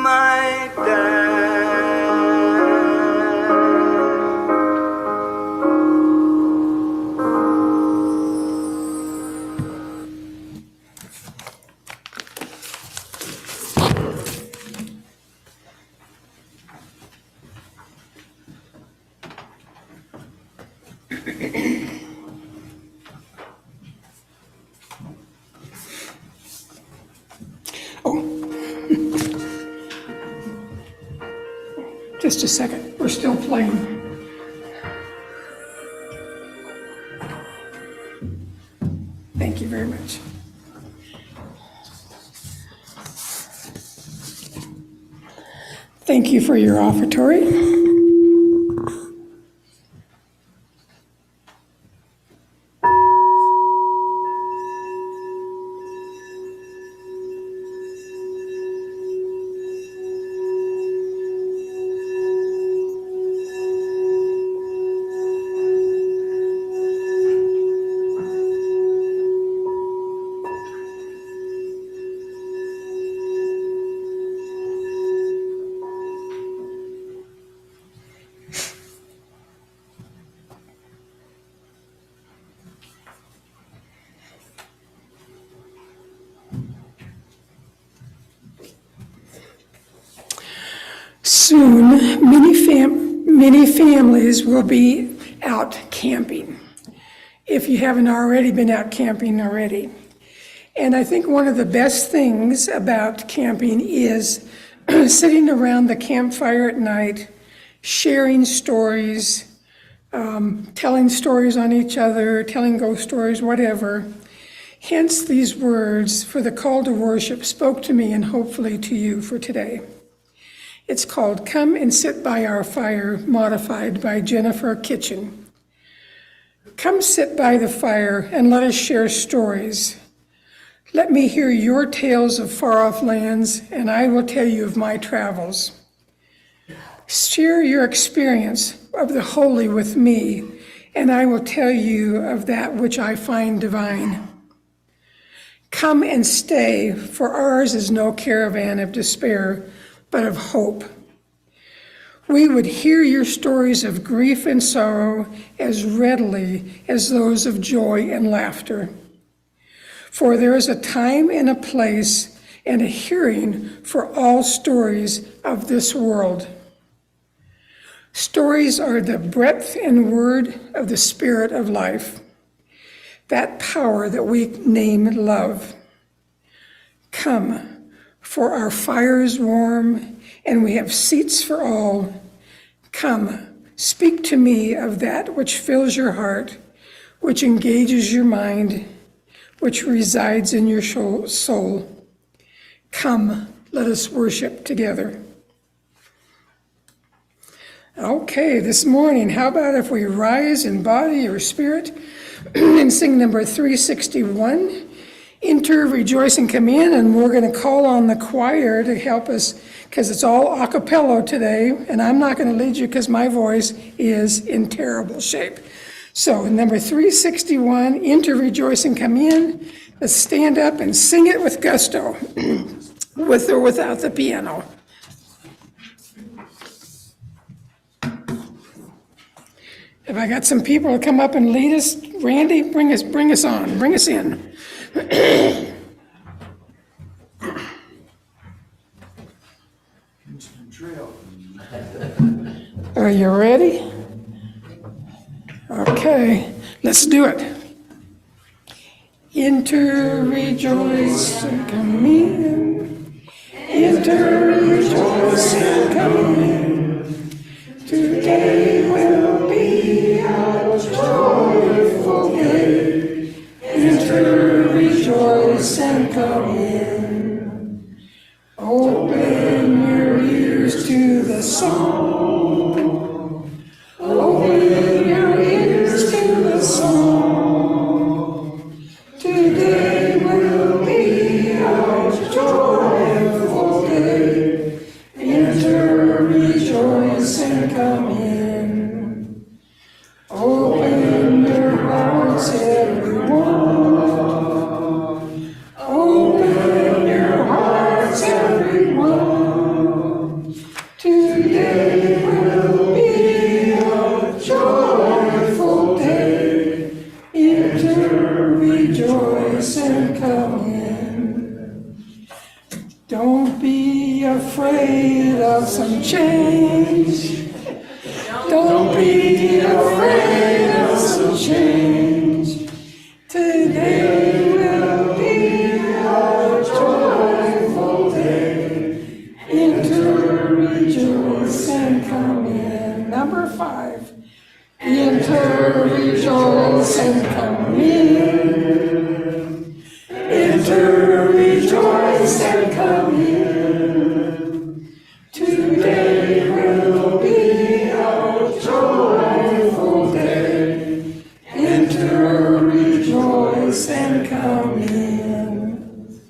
my dad. Just a second, we're still playing. Thank you very much. Thank you for your offertory. Soon, many families will be out camping, if you haven't already been out camping already. And I think one of the best things about camping is sitting around the campfire at night, sharing stories, telling stories on each other, telling ghost stories, whatever. Hence, these words for the call to worship spoke to me and hopefully to you for today. It's called Come and Sit by Our Fire, modified by Jennifer Kitchen. Come sit by the fire and let us share stories. Let me hear your tales of far-off lands, and I will tell you of my travels. Share your experience of the holy with me, and I will tell you of that which I find divine. Come and stay, for ours is no caravan of despair, but of hope. We would hear your stories of grief and sorrow as readily as those of joy and laughter. For there is a time and a place and a hearing for all stories of this world. Stories are the breadth and word of the spirit of life, that power that we name love. Come, for our fire is warm, and we have seats for all. Come, speak to me of that which fills your heart, which engages your mind, which resides in your soul. Come, let us worship together. Okay, this morning, how about if we rise in body or spirit and sing number 361, Enter, Rejoice, and Come In, and we're going to call on the choir to help us because it's all a cappella today, and I'm not going to lead you because my voice is in terrible shape. So number 361, Enter, Rejoice, and Come In. Let's stand up and sing it with gusto, with or without the piano. Have I got some people to come up and lead us? Randy, bring us on, bring us in. Are you ready? Okay, let's do it. Enter, rejoice, and come in. Enter, rejoice, and come in. Today will be our joyful day. Enter, rejoice, and come in. Open your ears to the song. Open your ears to the song. Today will be our joyful day. Enter, rejoice, and come in. 5. Enter, rejoice, and come in. Enter, rejoice, and come in. Today will be a joyful day. Enter, rejoice, and come in.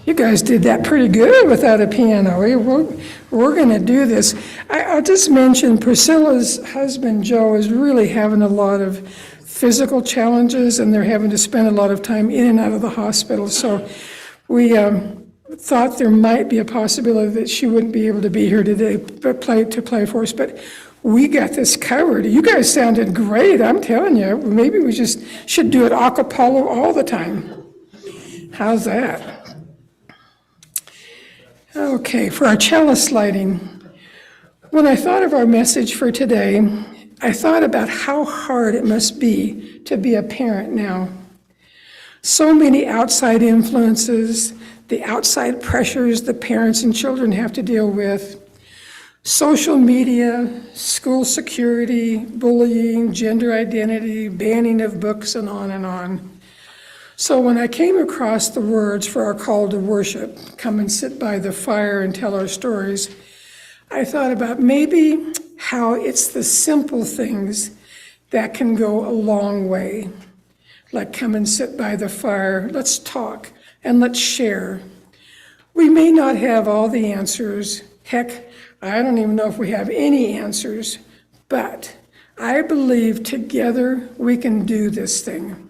You guys did that pretty good without a piano. We're going to do this. I'll just mention Priscilla's husband, Joe, is really having a lot of physical challenges, and they're having to spend a lot of time in and out of the hospital. So we thought there might be a possibility that she wouldn't be able to be here today to play for us, but we got this covered. You guys sounded great, I'm telling you. Maybe we just should do it a cappella all the time. How's that? Okay, for our chalice lighting, when I thought of our message for today, I thought about how hard it must be to be a parent now. So many outside influences, the outside pressures the parents and children have to deal with, social media, school security, bullying, gender identity, banning of books, and on and on. So when I came across the words for our call to worship, come and sit by the fire and tell our stories, I thought about maybe how it's the simple things that can go a long way. Like come and sit by the fire, let's talk, and let's share. We may not have all the answers. Heck, I don't even know if we have any answers, but I believe together we can do this thing.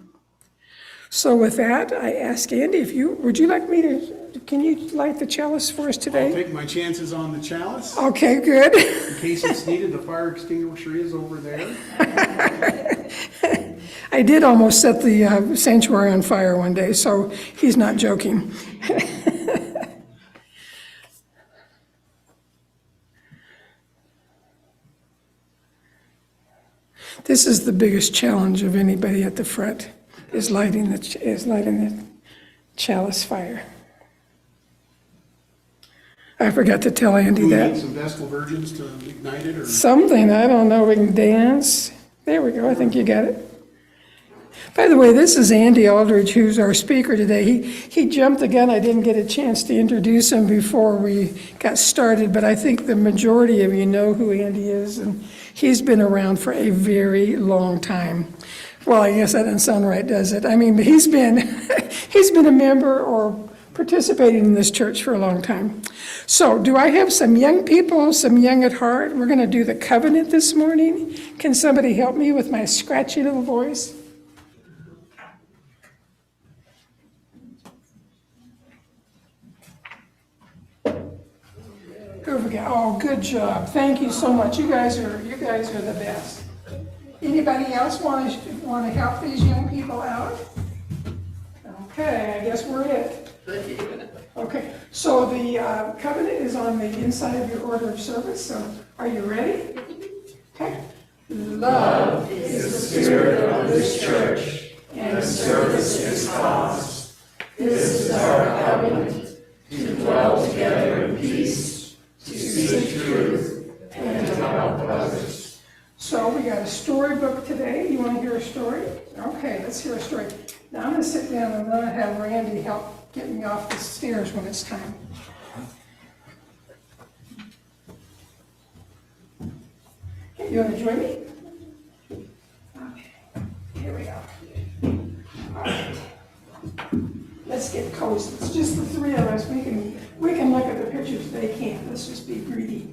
So with that, I ask Andy, would you like me to, can you light the chalice for us I'll today? take my chances on the chalice. Okay, good. In case it's needed, the fire extinguisher is over there. I did almost set the sanctuary on fire one day, so he's not joking. This is the biggest challenge of anybody at the front, is lighting the chalice fire. I forgot to tell Andy Do we that. need some Vestal Virgins to ignite it, or? Something, I don't know, we can dance. There we go, I think you got it. By the way, this is Andy Aldridge, who's our speaker today. He jumped the gun. I didn't get a chance to introduce him before we got started, but I think the majority of you know who Andy is, and he's been around for a very long time. Well, I guess that doesn't sound right, does it? I mean, he's been a member or participating in this church for a long time. So do I have some young people, some young at heart? We're going to do the covenant this morning. Can somebody help me with my scratchy little voice? Who we got? Oh, good job. Thank you so much. You guys are the best. Anybody else want to help these young people out? Okay, I guess we're it. Okay, so the covenant is on the inside of your order of service, so are you ready? Okay. Love is the spirit of this church, and service is cause. This is our covenant, to dwell together in peace, to seek truth, and to help others. So we got a storybook today. You want to hear a story? Okay, let's hear a story. Now I'm going to sit down and I'm going to have Randy help get me off the stairs when it's time. Okay, you want to join me? Okay, here we go. All right. Let's get cozy. It's just the three of us. We can look at the pictures. They can't. Let's just be greedy.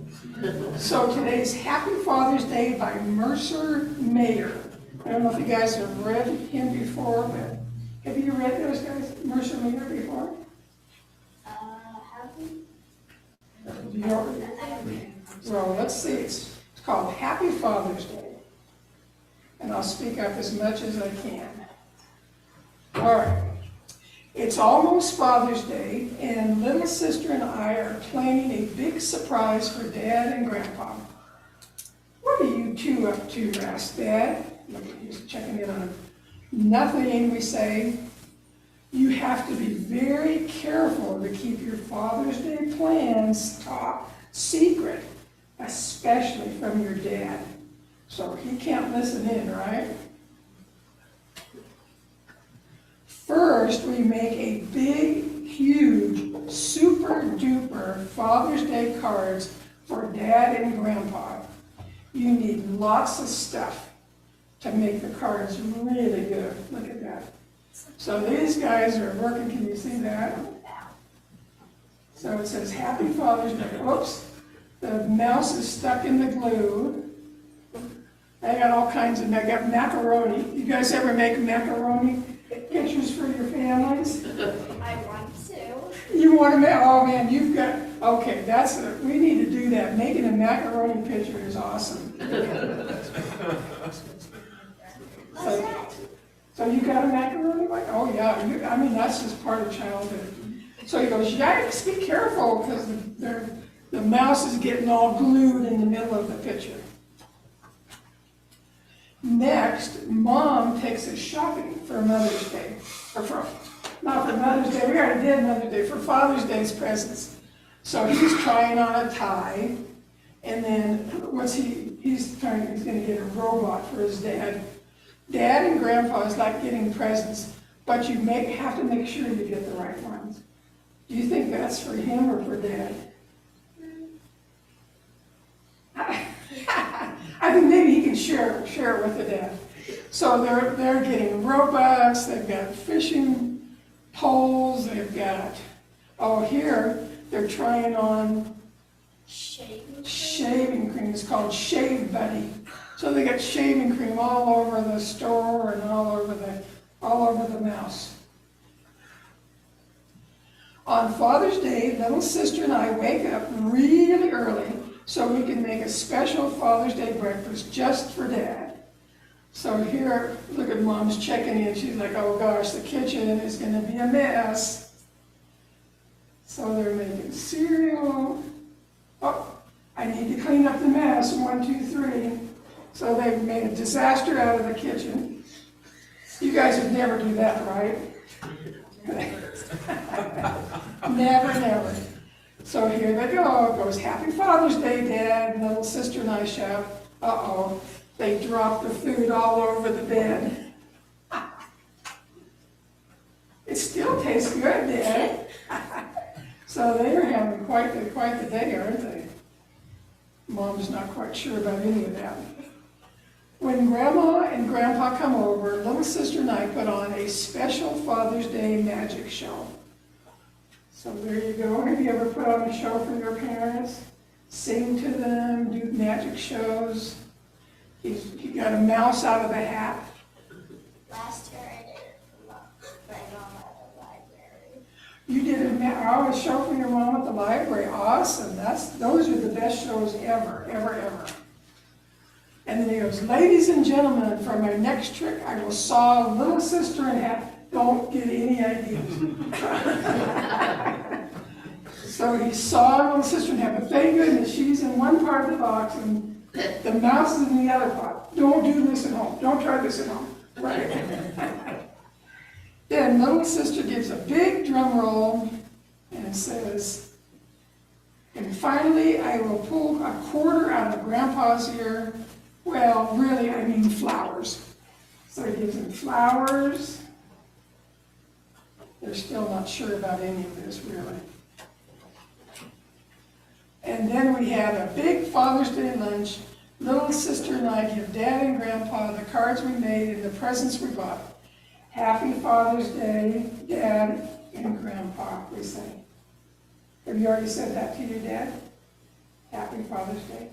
So today's Happy Father's Day by Mercer Mayer. I don't know if you guys have read him before, but have you read those guys, Mercer Mayer, before? Well, let's see. It's called Happy Father's Day. And I'll speak up as much as I can. All right. It's almost Father's Day, and little sister and I are planning a big surprise for Dad and Grandpa. What are you two up to, asked Dad. Look, he's checking in on him. Nothing, we say. You have to be very careful to keep your Father's Day plans top secret. especially from your dad. So he can't listen in, right? First, we make a big, huge, super duper Father's Day cards for Dad and Grandpa. You need lots of stuff to make the cards really good. Look at that. So these guys are working, can you see that? So it says Happy Father's Day. Whoops, the mouse is stuck in the glue. They got all kinds of, they got macaroni. You guys ever make macaroni pictures for your families? I want to. You want to make, oh man, you've got, okay, we need to do that. Making a macaroni picture is awesome. What's that? So you got a macaroni like, oh yeah, I mean, that's just part of childhood. So he goes, yikes, be careful, because the mouse is getting all glued in the middle of the picture. Next, Mom takes us shopping for Mother's Day, not for Mother's Day, we already did Mother's Day, for Father's Day's presents. So he's trying on a tie, and then he's gonna get a robot for his dad. Dad and Grandpa is like getting presents, but you have to make sure you get the right ones. Do you think that's for him or for Dad? I think maybe he can share it with the dad. So they're getting robots, they've got fishing poles, they've got, here, they're trying on shaving cream. It's called Shave Buddy. So they got shaving cream all over the store and all over the mouse. On Father's Day, little sister and I wake up really early so we can make a special Father's Day breakfast just for Dad. So here, look at Mom's checking in. She's like, oh gosh, the kitchen is gonna be a mess. So they're making cereal. Oh, I need to clean up the mess, 1, 2, 3. So they've made a disaster out of the kitchen. You guys would never do that, right? Never. So here they go. It goes, Happy Father's Day, Dad. And little sister and I shout, uh-oh, they dropped the food all over the bed. It still tastes good, Dad. So they are having quite the day, aren't they? Mom's not quite sure about any of that. When Grandma and Grandpa come over, little sister and I put on a special Father's Day magic show. So there you go. Have you ever put on a show for your parents? Sing to them, do magic shows. He got a mouse out of a hat. Last year I did it for my mom at the library. You did a show for your mom at the library. Awesome. Those are the best shows ever. And then he goes, ladies and gentlemen, for my next trick, I will saw little sister in half. Don't get any ideas. So he saw little sister in half, but thank goodness she's in one part of the box and the mouse is in the other part. Don't do this at home. Don't try this at home. Right? Then little sister gives a big drum roll and says, and finally I will pull a quarter out of Grandpa's ear. Well, really, I mean flowers. So he gives him flowers. They're still not sure about any of this, really. And then we had a big Father's Day lunch. Little sister and I give Dad and Grandpa the cards we made and the presents we bought. Happy Father's Day, Dad and Grandpa, we say. Have you already said that to your dad? Happy Father's Day.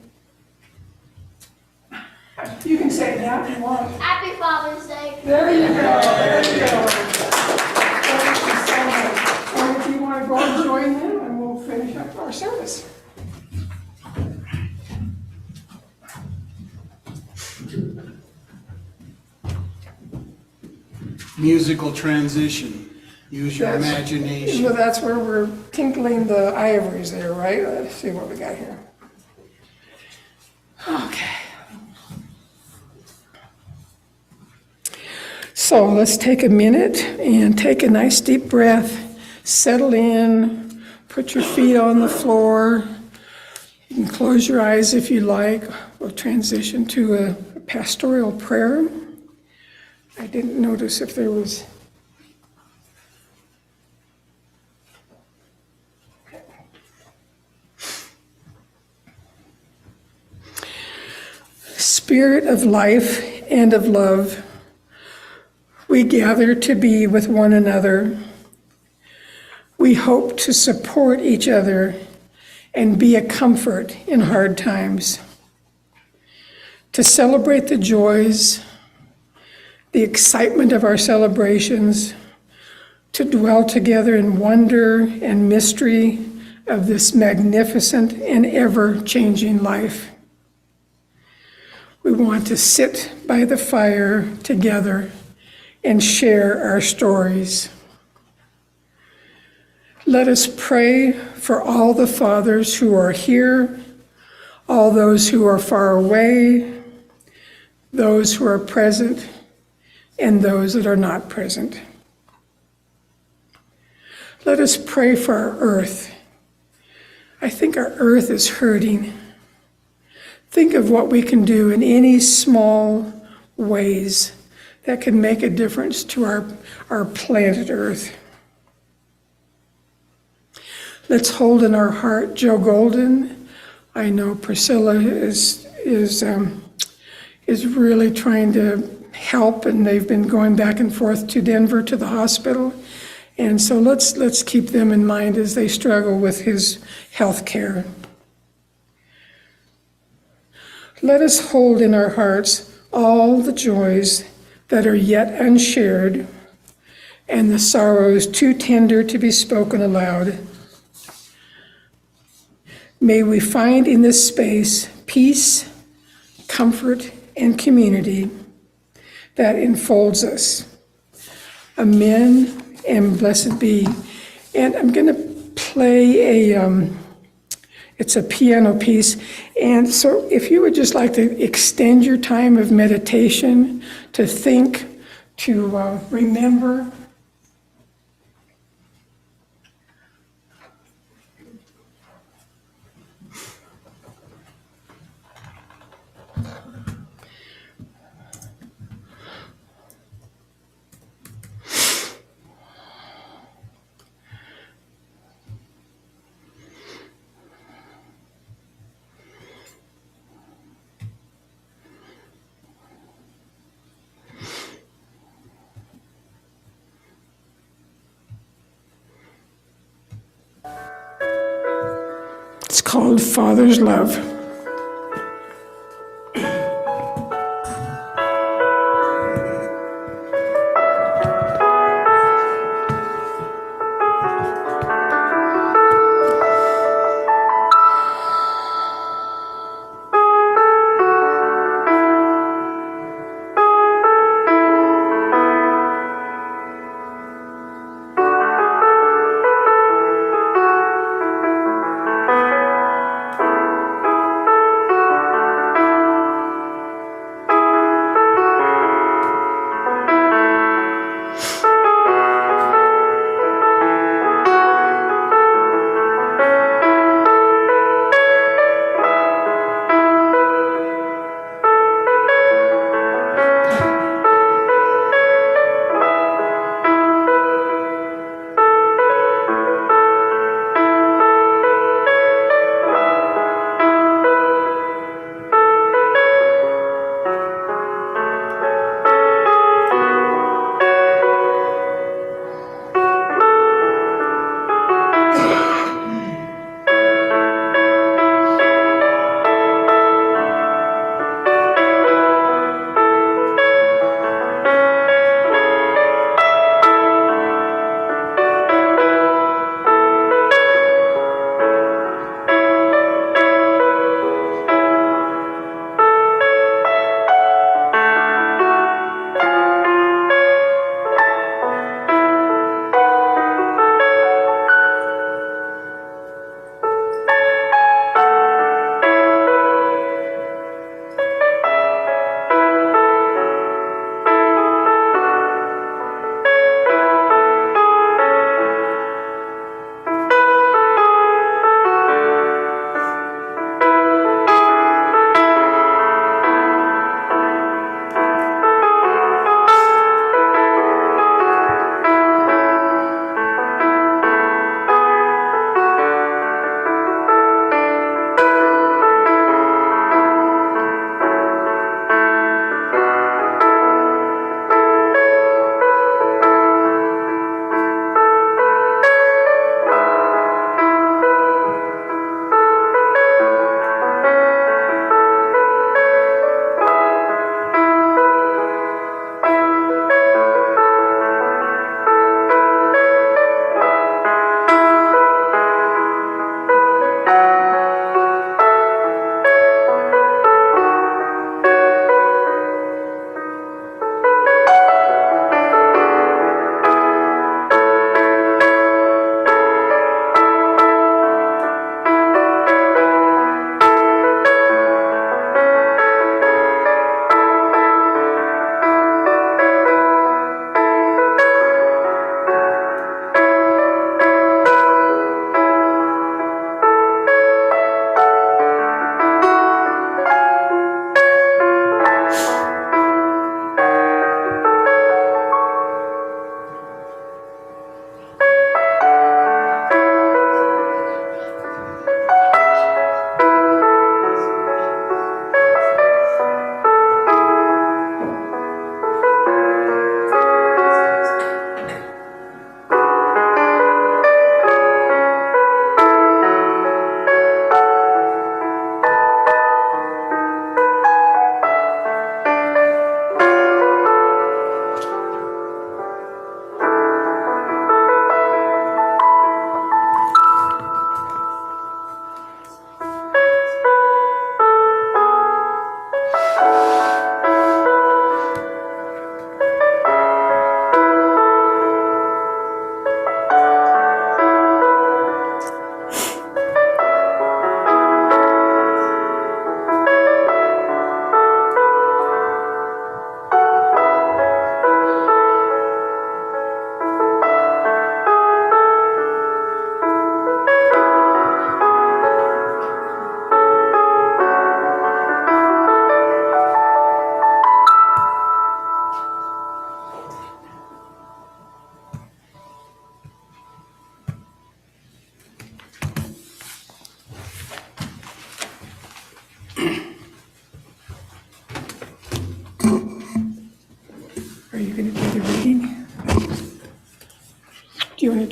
You can say it now if you want. Happy Father's Day. There you go. Thank you so much. Or if you want to go and join them, and we'll finish up our service. Musical transition. Use your imagination. So that's where we're tinkling the ivories there, right? Let's see what we got here. Okay. So let's take a minute and take a nice deep breath, settle in, put your feet on the floor. You can close your eyes if you like. We'll transition to a pastoral prayer. I didn't notice if there was. Spirit of life and of love, we gather to be with one another. We hope to support each other and be a comfort in hard times. To celebrate the joys, the excitement of our celebrations, to dwell together in wonder and mystery of this magnificent and ever-changing life. We want to sit by the fire together and share our stories. Let us pray for all the fathers who are here, all those who are far away, those who are present, and those that are not present. Let us pray for our earth. I think our earth is hurting. Think of what we can do in any small ways that can make a difference to our planet Earth. Let's hold in our heart Joe Golden. I know Priscilla is really trying to help, and they've been going back and forth to Denver to the hospital. And so let's keep them in mind as they struggle with his health care. Let us hold in our hearts all the joys that are yet unshared and the sorrows too tender to be spoken aloud. May we find in this space peace, comfort, and community that enfolds us. Amen, and blessed be. And I'm going to play it's a piano piece. And so if you would just like to extend your time of meditation, to think, to remember. It's called Father's Love.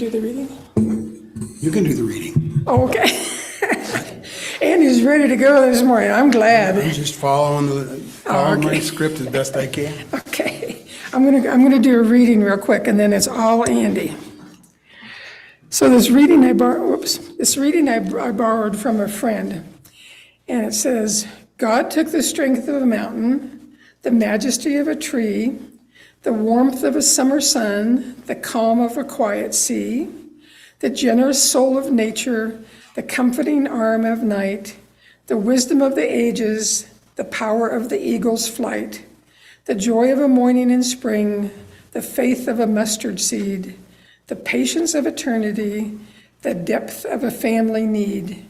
do the reading? You can do the reading. Oh, okay. Andy's ready to go this morning. I'm glad. I'm just following my okay. script as best I can. Okay. I'm gonna do a reading real quick, and then it's all Andy. So this reading I borrowed from a friend, and it says, God took the strength of a mountain, the majesty of a tree, the warmth of a summer sun, the calm of a quiet sea, the generous soul of nature, the comforting arm of night, the wisdom of the ages, the power of the eagle's flight, the joy of a morning in spring, the faith of a mustard seed, the patience of eternity, the depth of a family need.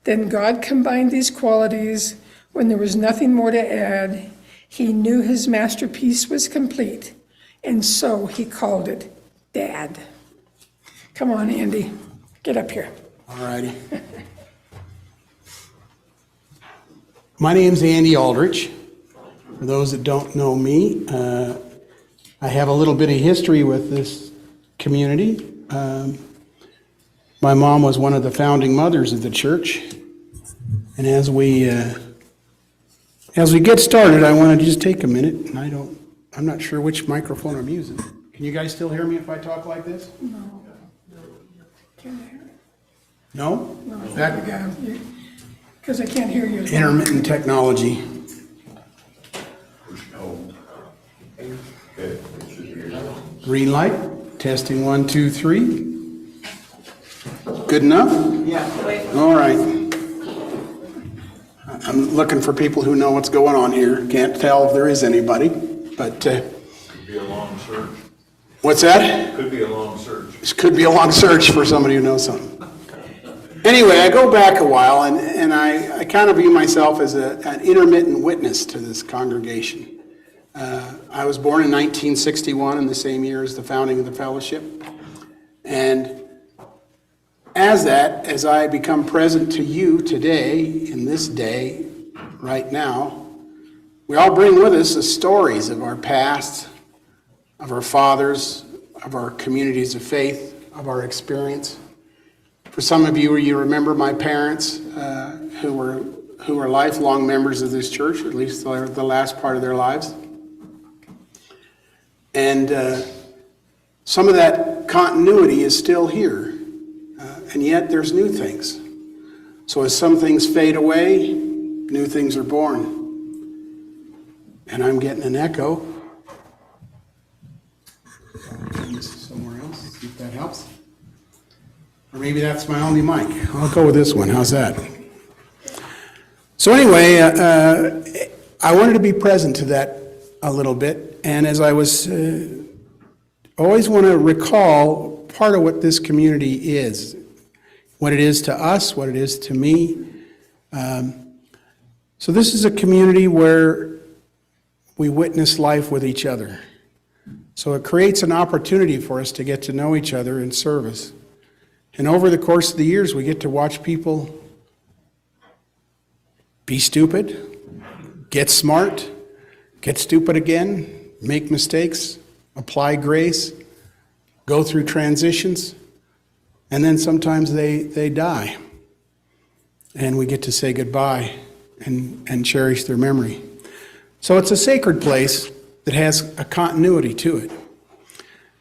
Then God combined these qualities when there was nothing more to add. He knew his masterpiece was complete, and so he called it Dad. Come on, Andy, get up here. All righty. My name's Andy Aldrich. For those that don't know me, I have a little bit of history with this community. My mom was one of the founding mothers of the church. And as we get started, I want to just take a minute, and I'm not sure which microphone I'm using. Can you guys still hear me if I talk like this? No? Because I can't hear you. Intermittent technology. Green light, testing 1, 2, 3. Good enough? Yeah. All right. I'm looking for people who know what's going on here. Can't tell if there is anybody, but. Could be a long search. What's that? Could be a long search. This could be a long search for somebody who knows something. Anyway, I go back a while, and I kind of view myself as an intermittent witness to this congregation. I was born in 1961, in the same year as the founding of the fellowship. And as I become present to you today, in this day, right now, we all bring with us the stories of our past, of our fathers, of our communities of faith, of our experience. For some of you remember my parents, who were lifelong members of this church, at least the last part of their lives. And some of that continuity is still here, and yet there's new things. So as some things fade away, new things are born. And I'm getting an echo. Somewhere else, see if that helps. Or maybe that's my only mic. I'll go with this one. How's that? So anyway, I wanted to be present to that a little bit. And as I was, always want to recall part of what this community is, what it is to us, what it is to me. So this is a community where we witness life with each other. So it creates an opportunity for us to get to know each other in service. And over the course of the years, we get to watch people be stupid, get smart, get stupid again, make mistakes, apply grace, go through transitions, and then sometimes they die. And we get to say goodbye and cherish their memory. So it's a sacred place that has a continuity to it.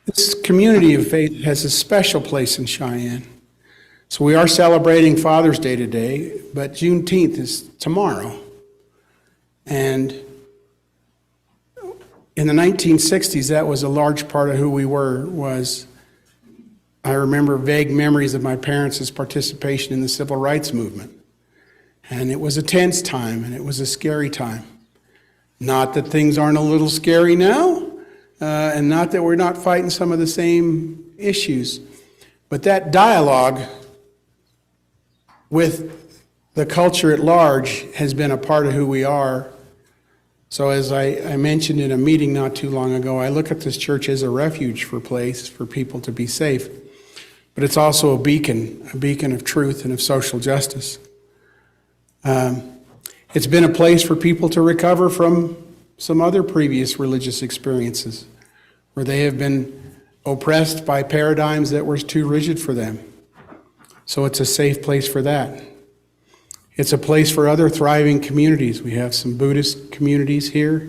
This community of faith has a special place in Cheyenne. So we are celebrating Father's Day today, but Juneteenth is tomorrow. And in the 1960s, that was a large part of who we were. I remember vague memories of my parents' participation in the civil rights movement. And it was a tense time, and it was a scary time. Not that things aren't a little scary now, and not that we're not fighting some of the same issues. But that dialogue with the culture at large has been a part of who we are. So as I mentioned in a meeting not too long ago, I look at this church as a refuge place for people to be safe. But it's also a beacon of truth and of social justice. It's been a place for people to recover from some other previous religious experiences where they have been oppressed by paradigms that were too rigid for them. So it's a safe place for that. It's a place for other thriving communities. We have some Buddhist communities here,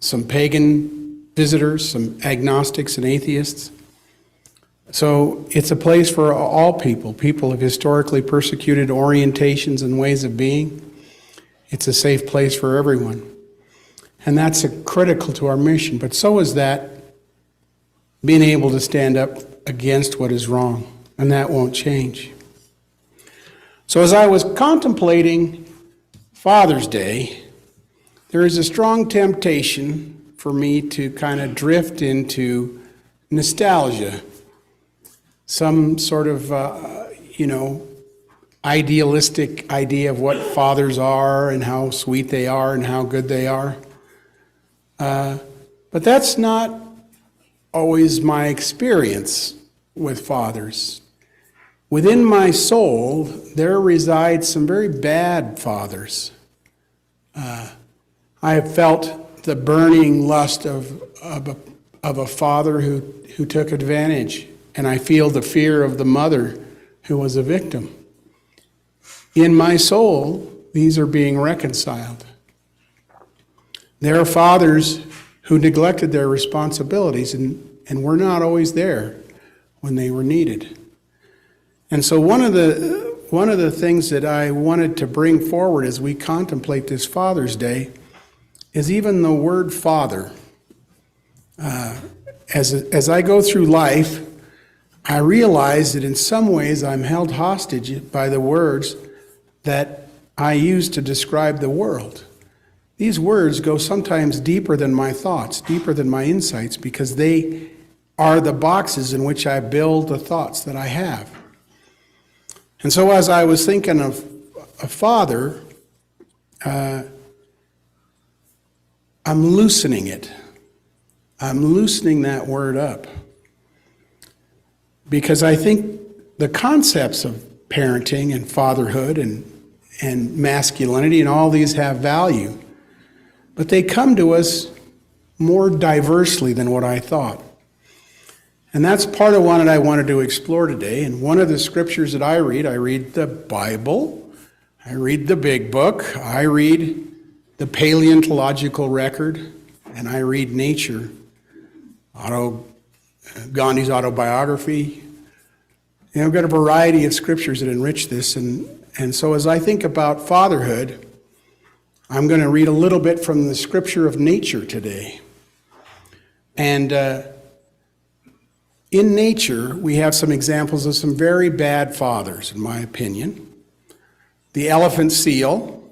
some pagan visitors, some agnostics and atheists. So it's a place for all people, people of historically persecuted orientations and ways of being. It's a safe place for everyone. And that's critical to our mission. But so is that being able to stand up against what is wrong. And that won't change. So as I was contemplating Father's Day, there is a strong temptation for me to kind of drift into nostalgia. Some sort of, idealistic idea of what fathers are and how sweet they are and how good they are. But that's not always my experience with fathers. Within my soul, there reside some very bad fathers. I have felt the burning lust of a father who took advantage, and I feel the fear of the mother who was a victim. In my soul, these are being reconciled. There are fathers who neglected their responsibilities and were not always there when they were needed. And so one of the things that I wanted to bring forward as we contemplate this Father's Day is even the word father. As I go through life, I realize that in some ways I'm held hostage by the words that I use to describe the world. These words go sometimes deeper than my thoughts, deeper than my insights, because they are the boxes in which I build the thoughts that I have. And so as I was thinking of a father, I'm loosening it. I'm loosening that word up. Because I think the concepts of parenting and fatherhood and masculinity and all these have value. But they come to us more diversely than what I thought. And that's part of what I wanted to explore today. And one of the scriptures that I read the Bible, I read the Big Book, I read the paleontological record, and I read nature, Gandhi's autobiography. I've got a variety of scriptures that enrich this. And so as I think about fatherhood, I'm going to read a little bit from the scripture of nature today. And in nature, we have some examples of some very bad fathers, in my opinion. The elephant seal,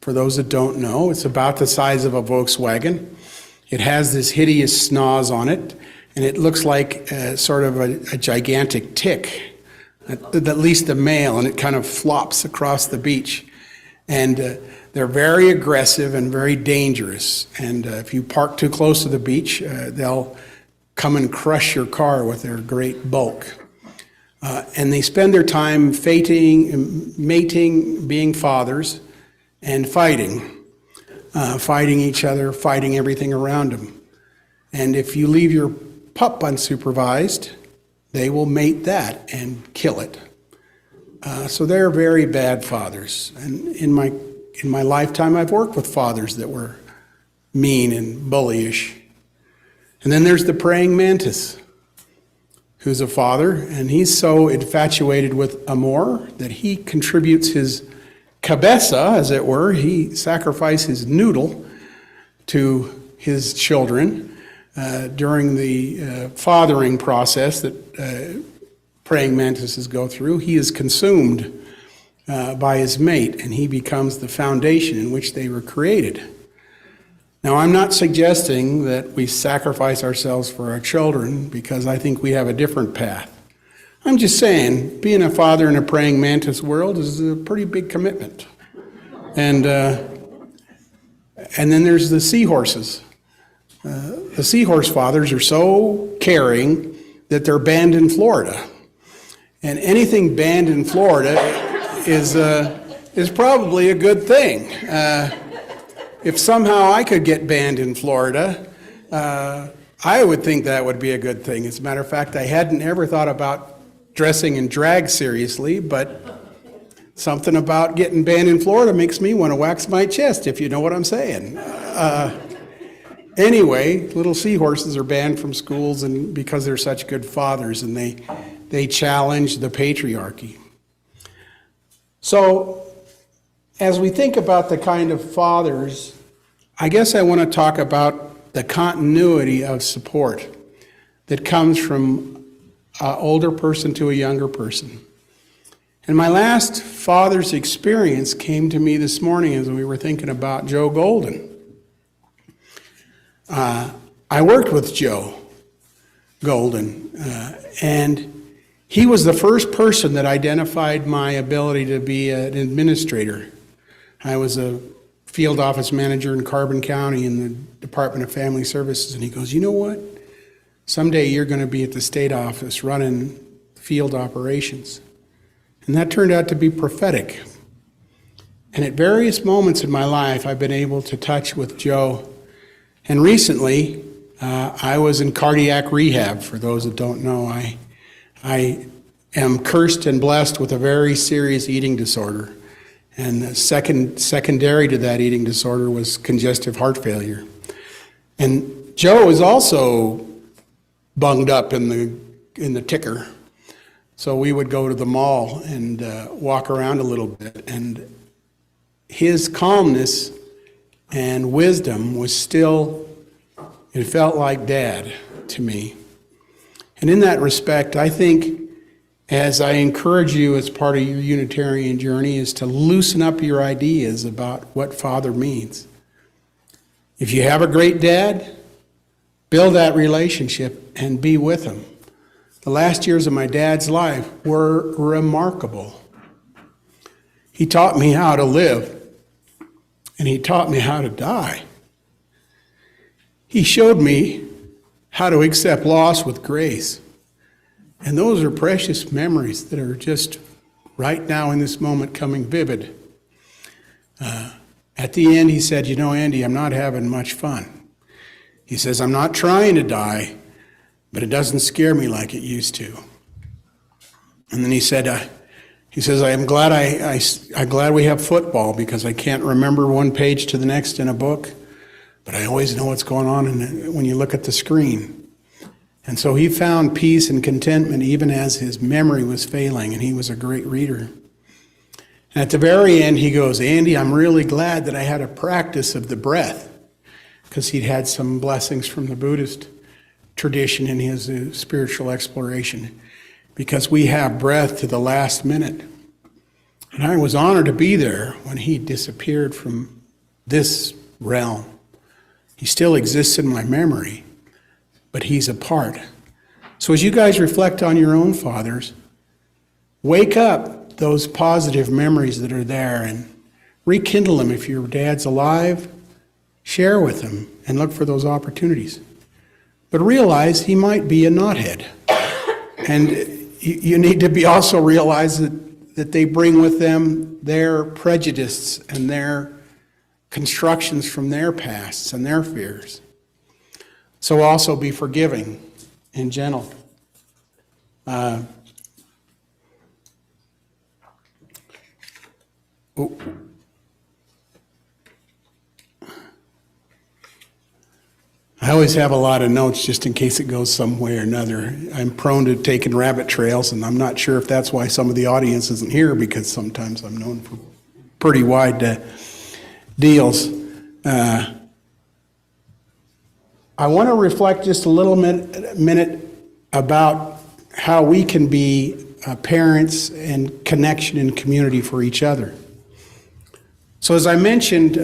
for those that don't know, it's about the size of a Volkswagen. It has this hideous snoz on it, and it looks like sort of a gigantic tick, at least the male, and it kind of flops across the beach. And they're very aggressive and very dangerous. And if you park too close to the beach, they'll come and crush your car with their great bulk. And they spend their time mating, being fathers, and fighting each other, fighting everything around them. And if you leave your pup unsupervised, they will mate that and kill it. So they're very bad fathers. And in my lifetime, I've worked with fathers that were mean and bullyish. And then there's the praying mantis, who's a father, and he's so infatuated with amor that he contributes his cabeza, as it were. He sacrifices his noodle to his children during the fathering process that praying mantises go through. He is consumed by his mate, and he becomes the foundation in which they were created. Now, I'm not suggesting that we sacrifice ourselves for our children, because I think we have a different path. I'm just saying, being a father in a praying mantis world is a pretty big commitment. And then there's the seahorses. The seahorse fathers are so caring that they're banned in Florida. And anything banned in Florida is probably a good thing. If somehow I could get banned in Florida, I would think that would be a good thing. As a matter of fact, I hadn't ever thought about dressing in drag seriously, but something about getting banned in Florida makes me want to wax my chest, if you know what I'm saying. Anyway, little seahorses are banned from schools and because they're such good fathers, and they challenge the patriarchy. So, as we think about the kind of fathers, I guess I want to talk about the continuity of support that comes from an older person to a younger person. And my last father's experience came to me this morning as we were thinking about Joe Golden. I worked with Joe Golden, and he was the first person that identified my ability to be an administrator. I was a field office manager in Carbon County in the Department of Family Services, and he goes, you know what? Someday you're going to be at the state office running field operations. And that turned out to be prophetic. And at various moments in my life, I've been able to touch with Joe. And recently, I was in cardiac rehab. For those that don't know, I am cursed and blessed with a very serious eating disorder. And the secondary to that eating disorder was congestive heart failure. And Joe is also bunged up in the ticker. So we would go to the mall and walk around a little bit. And his calmness and wisdom was still, it felt like Dad to me. And in that respect, I think, as I encourage you as part of your Unitarian journey, is to loosen up your ideas about what father means. If you have a great dad, build that relationship and be with him. The last years of my dad's life were remarkable. He taught me how to live, and he taught me how to die. He showed me how to accept loss with grace. And those are precious memories that are just right now in this moment coming vivid. At the end, he said, you know, Andy, I'm not having much fun. He says, I'm not trying to die, but it doesn't scare me like it used to. And then he said, I'm glad I'm glad we have football because I can't remember one page to the next in a book, but I always know what's going on when you look at the screen. And so he found peace and contentment even as his memory was failing, and he was a great reader. And at the very end, he goes, Andy, I'm really glad that I had a practice of the breath, because he'd had some blessings from the Buddhist tradition in his spiritual exploration, because we have breath to the last minute. And I was honored to be there when he disappeared from this realm. He still exists in my memory, but he's a part. So as you guys reflect on your own fathers, wake up those positive memories that are there and rekindle them. If your dad's alive, share with him and look for those opportunities. But realize he might be a knothead. And you need to be also realize that they bring with them their prejudices and their constructions from their pasts and their fears. So also be forgiving and gentle. I always have a lot of notes just in case it goes some way or another. I'm prone to taking rabbit trails, and I'm not sure if that's why some of the audience isn't here, because sometimes I'm known for pretty wide deals. I want to reflect just a little minute about how we can be parents and connection and community for each other. So as I mentioned,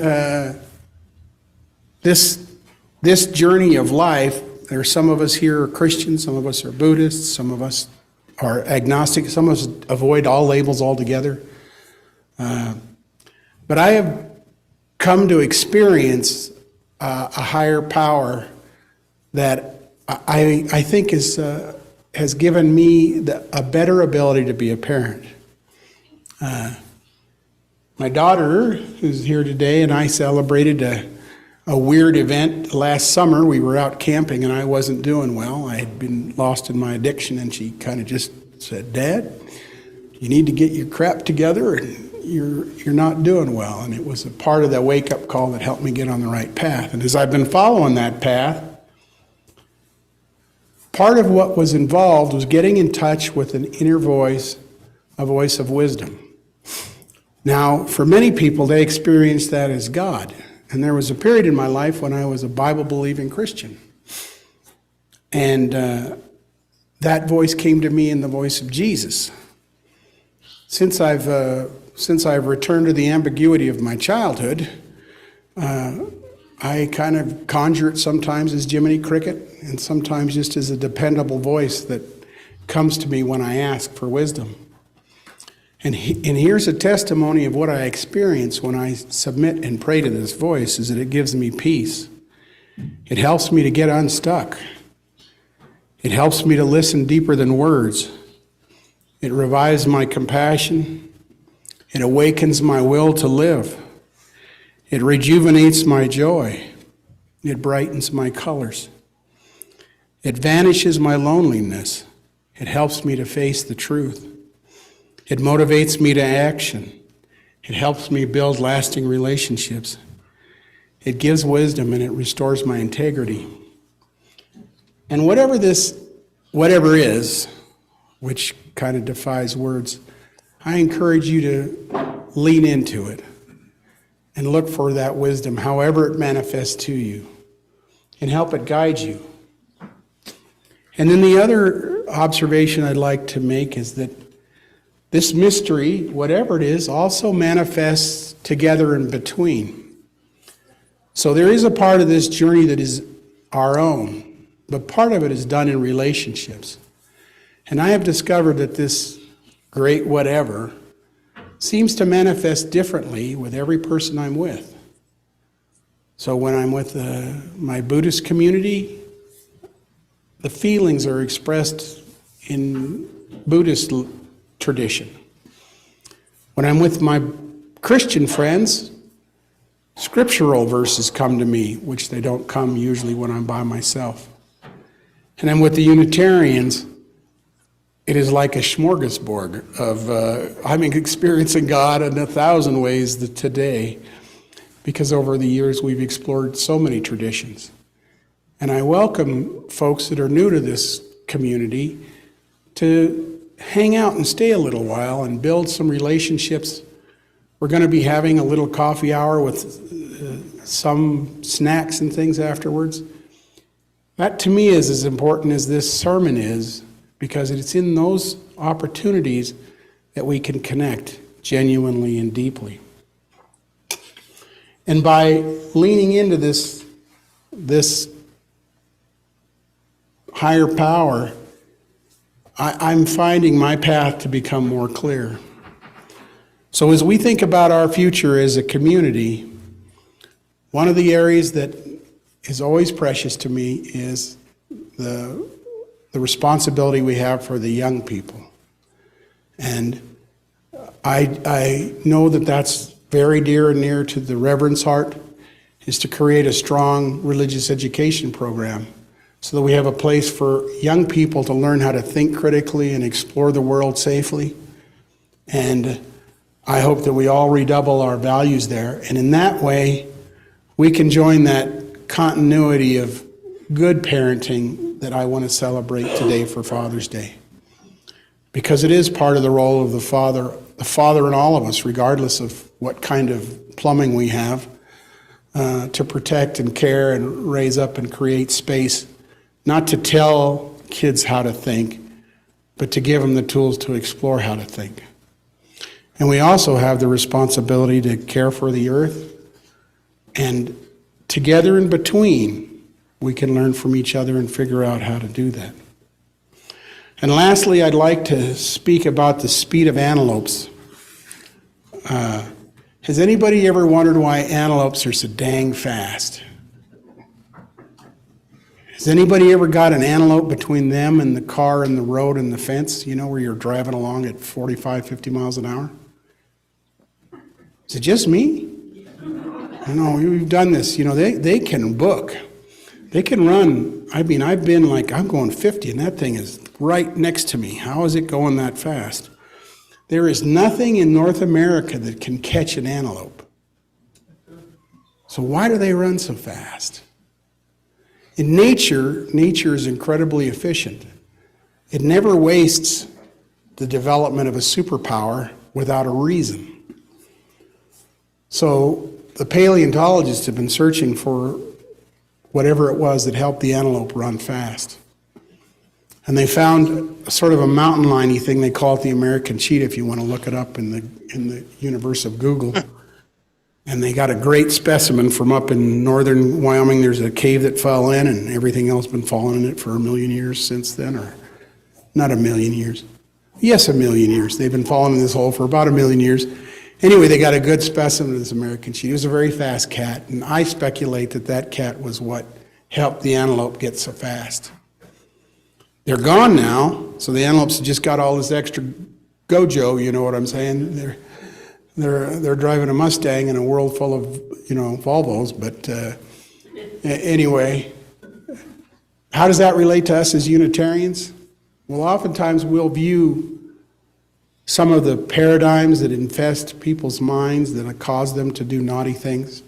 this journey of life, there are some of us here are Christians, some of us are Buddhists, some of us are agnostic, some of us avoid all labels altogether. But I have come to experience a higher power that I think has given me a better ability to be a parent. My daughter, who's here today, and I celebrated a weird event. Last summer, we were out camping and I wasn't doing well. I had been lost in my addiction, and she kind of just said, "Dad, you need to get your crap together, and you're not doing well." And it was a part of that wake-up call that helped me get on the right path. And as I've been following that path, part of what was involved was getting in touch with an inner voice, a voice of wisdom. Now, for many people, they experience that as God. And there was a period in my life when I was a Bible-believing Christian. And that voice came to me in the voice of Jesus. Since I've returned to the ambiguity of my childhood, I kind of conjure it sometimes as Jiminy Cricket, and sometimes just as a dependable voice that comes to me when I ask for wisdom. And here's a testimony of what I experience when I submit and pray to this voice, is that it gives me peace. It helps me to get unstuck. It helps me to listen deeper than words. It revives my compassion. It awakens my will to live. It rejuvenates my joy. It brightens my colors. It vanishes my loneliness. It helps me to face the truth. It motivates me to action. It helps me build lasting relationships. It gives wisdom, and it restores my integrity. And whatever is, which kind of defies words, I encourage you to lean into it and look for that wisdom, however it manifests to you, and help it guide you. And then the other observation I'd like to make is that this mystery, whatever it is, also manifests together in between. So there is a part of this journey that is our own, but part of it is done in relationships. And I have discovered that this great whatever seems to manifest differently with every person I'm with. So when I'm with my Buddhist community, the feelings are expressed in Buddhist tradition. When I'm with my Christian friends, scriptural verses come to me, which they don't come usually when I'm by myself. And I'm with the Unitarians, it is like a smorgasbord of, I'm experiencing God in 1,000 ways today, because over the years we've explored so many traditions. And I welcome folks that are new to this community to hang out and stay a little while and build some relationships. We're going to be having a little coffee hour with some snacks and things afterwards. That to me is as important as this sermon is, because it's in those opportunities that we can connect genuinely and deeply. And by leaning into this higher power, I'm finding my path to become more clear. So as we think about our future as a community, one of the areas that is always precious to me is the responsibility we have for the young people. And I know that that's very dear and near to the Reverend's heart, is to create a strong religious education program so that we have a place for young people to learn how to think critically and explore the world safely. And I hope that we all redouble our values there. And in that way, we can join that continuity of good parenting that I want to celebrate today for Father's Day. Because it is part of the role of the father in all of us, regardless of what kind of plumbing we have, to protect and care and raise up and create space, not to tell kids how to think, but to give them the tools to explore how to think. And we also have the responsibility to care for the earth, and together in between, we can learn from each other and figure out how to do that. And lastly, I'd like to speak about the speed of antelopes. Has anybody ever wondered why antelopes are so dang fast? Has anybody ever got an antelope between them and the car and the road and the fence, you know, where you're driving along at 45, 50 miles an hour? Is it just me? We've done this. They can book. They can run. I mean, I've been like, I'm going 50 and that thing is right next to me. How is it going that fast? There is nothing in North America that can catch an antelope. So why do they run so fast? In nature is incredibly efficient. It never wastes the development of a superpower without a reason. So the paleontologists have been searching for whatever it was that helped the antelope run fast. And they found a sort of a mountain liney thing. They call it the American cheetah, if you want to look it up in the universe of Google. And they got a great specimen from up in northern Wyoming. There's a cave that fell in, and everything else been falling in it for 1 million years since then, or not 1 million years. Yes, 1 million years. They've been falling in this hole for about 1 million years. Anyway, they got a good specimen of this American cheetah. It was a very fast cat, and I speculate that cat was what helped the antelope get so fast. They're gone now, so the antelopes have just got all this extra gojo, you know what I'm saying? They're driving a Mustang in a world full of, Volvos, but anyway, how does that relate to us as Unitarians? Well, oftentimes we'll view some of the paradigms that infest people's minds that cause them to do naughty things,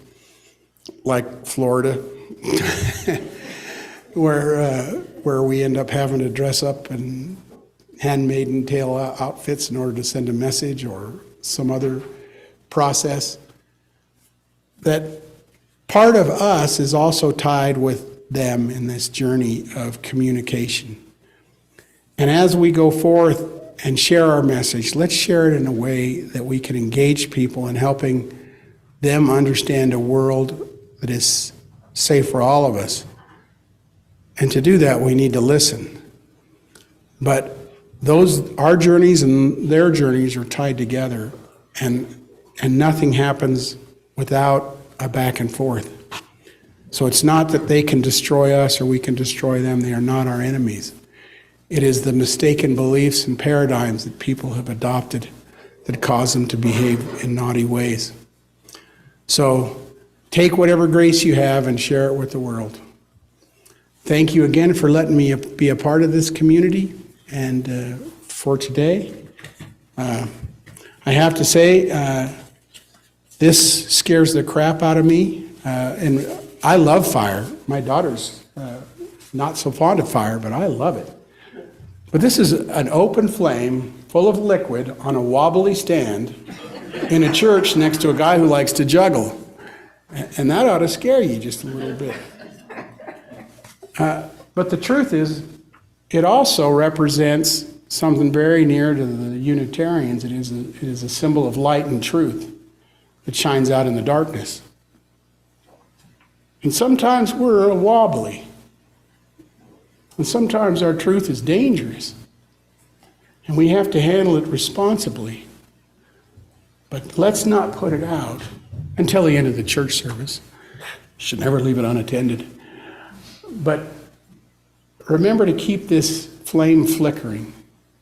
like Florida, where we end up having to dress up in handmaiden tail outfits in order to send a message, or some other process. That part of us is also tied with them in this journey of communication. And as we go forth and share our message, let's share it in a way that we can engage people in helping them understand a world that is safe for all of us. And to do that, we need to listen. But our journeys and their journeys are tied together, and nothing happens without a back and forth. So it's not that they can destroy us or we can destroy them. They are not our enemies. It is the mistaken beliefs and paradigms that people have adopted that cause them to behave in naughty ways. So take whatever grace you have and share it with the world. Thank you again for letting me be a part of this community. And for today, I have to say, this scares the crap out of me. And I love fire. My daughter's not so fond of fire, but I love it. But this is an open flame full of liquid on a wobbly stand in a church next to a guy who likes to juggle. And that ought to scare you just a little bit. But the truth is, it also represents something very near to the Unitarians. It is a symbol of light and truth that shines out in the darkness. And sometimes we're wobbly. And sometimes our truth is dangerous. And we have to handle it responsibly. But let's not put it out until the end of the church service. Should never leave it unattended. But remember to keep this flame flickering.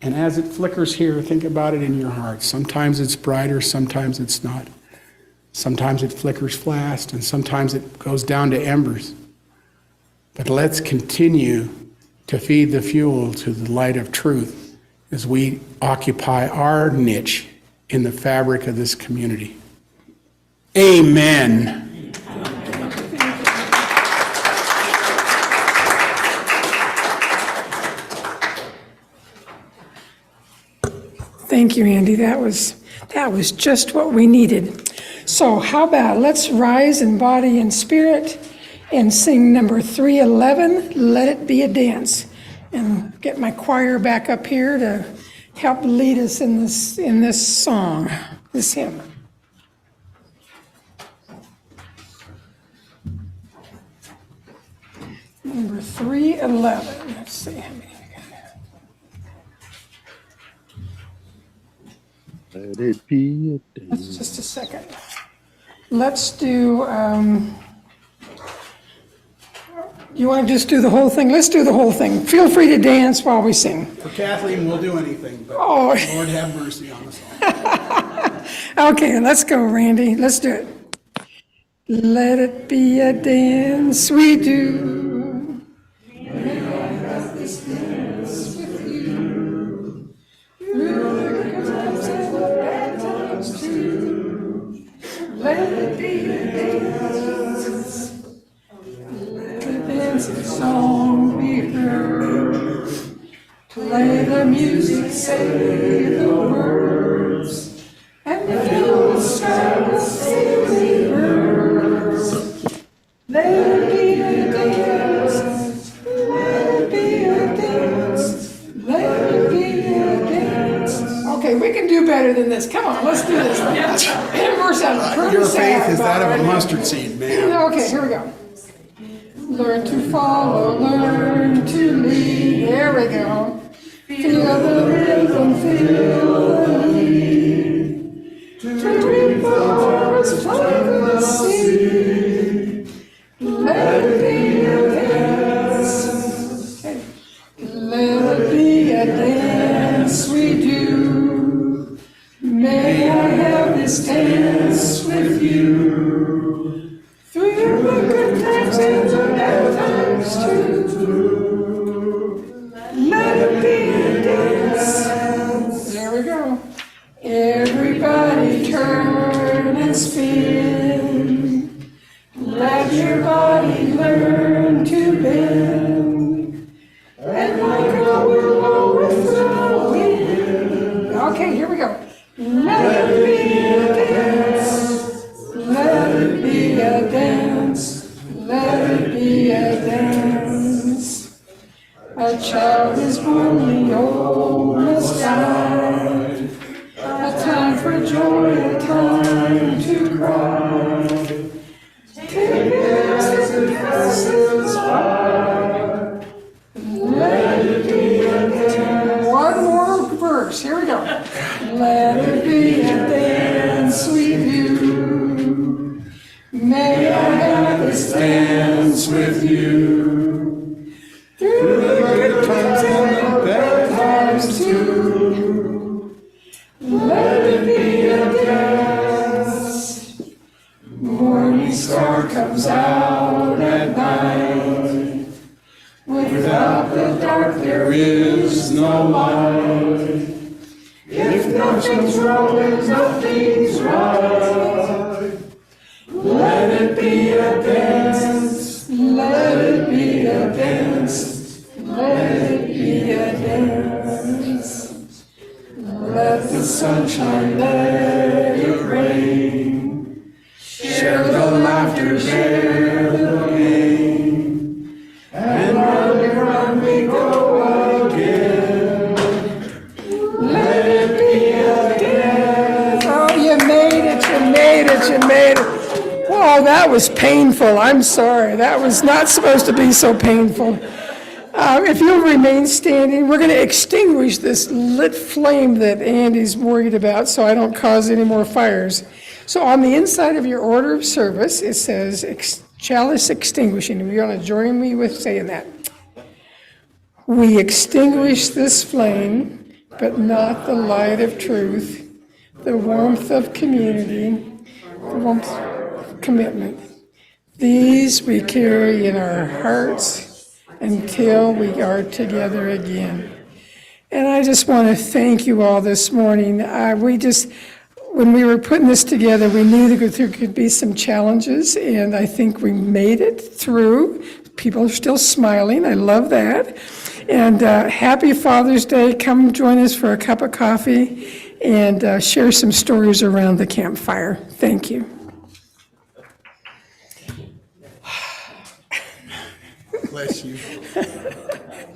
And as it flickers here, think about it in your heart. Sometimes it's brighter, sometimes it's not. Sometimes it flickers fast, and sometimes it goes down to embers. But let's continue to feed the fuel to the light of truth as we occupy our niche in the fabric of this community. Amen. Thank you, Andy. That was just what we needed. So how about let's rise in body and spirit and sing number 311, Let It Be a Dance. And get my choir back up here to help lead us in this song, this hymn. Number 311. Let's see how many we got. Let it be a day. Just a second. Let's do, you want to just do the whole thing? Let's do the whole thing. Feel free to dance while we sing. For Kathleen, we'll do anything, but Oh. Lord have mercy on us all. Okay, let's go, Randy. Let's do it. Let it be a dance we do. Let it be a dance. Let the dancing song be heard. Play the music, say the words, and fill the sky with singing birds. Let it be a dance. Let it be a dance. Let it be a dance. Okay, we can do better than this. Come on, let's do this. We're sounding pretty Your sad faith is that about of a it. mustard seed, man. Okay, here we go. Learn to follow, learn to lead. There we go. Feel the rhythm, feel the need. To reap the harvest, plant the seed. Let it be a dance. Okay. Let it be a dance we do. May I have this dance with you. Through the good times and the bad times too. Let it be a dance. There we go. Everybody turn and spin. Let your body learn to bend. And like a willow with the wind. Okay, here we go. Let it be a dance. Let it be a dance. Let it be a dance. A child is born, the old must die. A time for joy, a time to cry. Take it as it passes by. Let it be a dance. One more verse, here we go. Let it be a dance we do. May I have this dance with you. Through the good times and the bad times too. Let it be a dance. Morning star comes out at night. Without the dark there is no light. If nothing's wrong, then nothing's right. Let it be a dance. Let it be a dance. Let it be a dance. Let the sunshine, let it rain. Share the laughter, share the pain. And on we go again. Let it be a dance. Oh, you made it, you made it, you made it. Oh, that was painful. I'm sorry. That was not supposed to be so painful. If you'll remain standing, we're going to extinguish this lit flame that Andy's worried about so I don't cause any more fires. So on the inside of your order of service, it says chalice extinguishing. You're going to join me with saying that. We extinguish this flame, but not the light of truth, the warmth of community, the warmth of commitment. These we carry in our hearts until we are together again. And I just want to thank you all this morning. When we were putting this together, we knew that there could be some challenges, and I think we made it through. People are still smiling. I love that. And happy Father's Day. Come join us for a cup of coffee and share some stories around the campfire. Thank you. Bless you.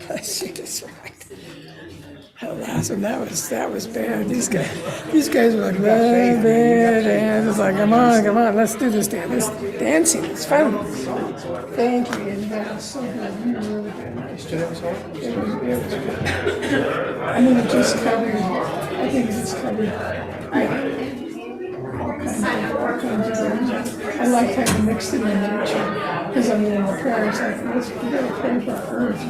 Bless you, that's right. Oh, last one, that was bad. These guys were like, bad, and it's like, come on, let's do this dance. This dancing, it's fun. Thank you, and that was so good. You were really good. Nice job. It was good. I mean, it just covered, I think it's covered. All kinds of things. I like how you mixed it in nature, because I mean, in the prayers, I think we gotta pray for our earth,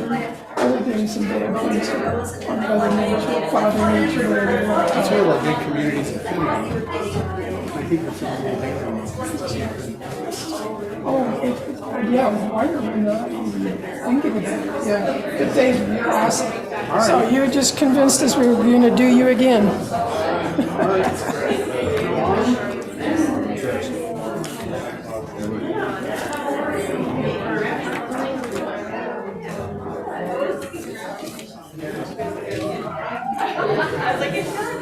other things and bad things, on Mother Nature, Father Nature, whatever you want. That's one of our big communities in Finland. I think it's all Yeah, Wireman, I think it was, yeah, good thing, you're awesome. So you just convinced us we were gonna do you again.